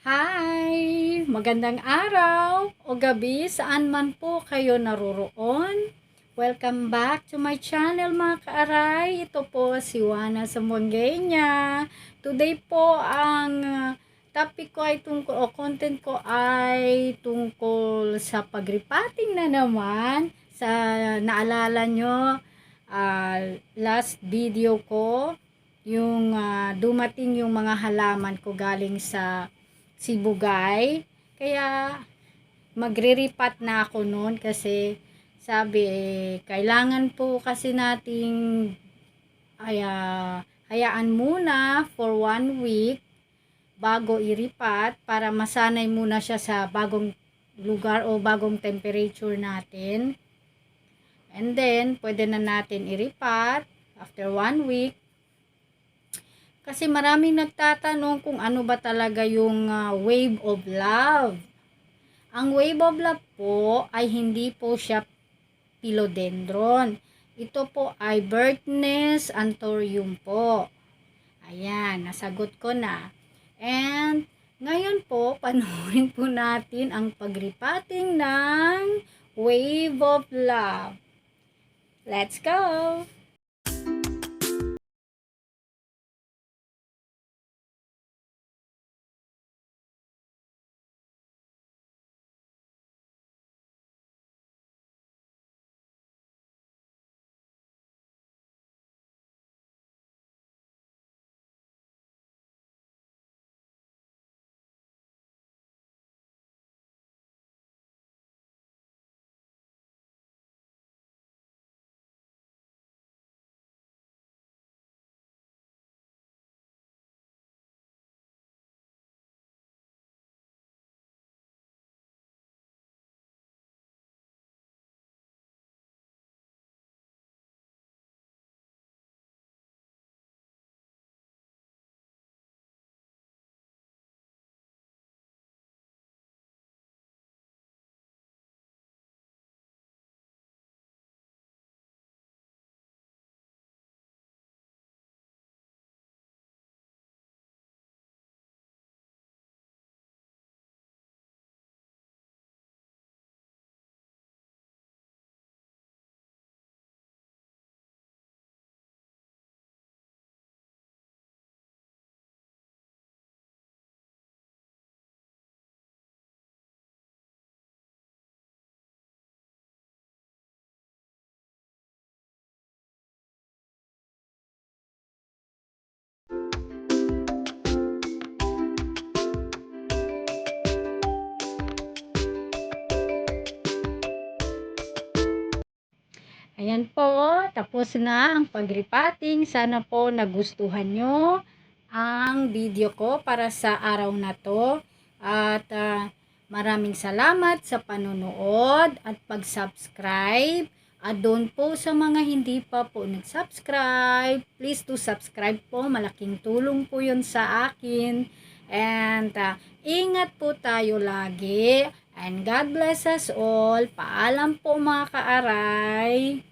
Hi! Magandang araw o gabi saan man po kayo naroroon. Welcome back to my channel mga kaaray. Ito po si Juana Sambuangueña. Today po ang topic ko ay tungkol o content ko ay tungkol sa pagripating na naman. Sa naalala nyo, last video ko yung dumating yung mga halaman ko galing sa Sibugay. Kaya magre-repat na ako noon kasi sabi kailangan po kasi nating hayaan muna for 1 week bago iripat para masanay muna siya sa bagong lugar o bagong temperature natin. And then, pwede na natin iripat after 1 week. Kasi maraming nagtatanong kung ano ba talaga yung wave of love. Ang wave of love po ay hindi po siya philodendron. Ito po ay Birdnest anthurium po. Ayan, nasagot ko na. And ngayon po, panoorin po natin ang pagripating ng wave of love. Let's go! Ayan po, tapos na ang pagripating. Sana po nagustuhan nyo ang video ko para sa araw na to. At maraming salamat sa panonood at pag-subscribe. At doon po sa mga hindi pa po nag-subscribe, please do subscribe po. Malaking tulong po yun sa akin. And ingat po tayo lagi. And God bless us all. Paalam po mga kaaray.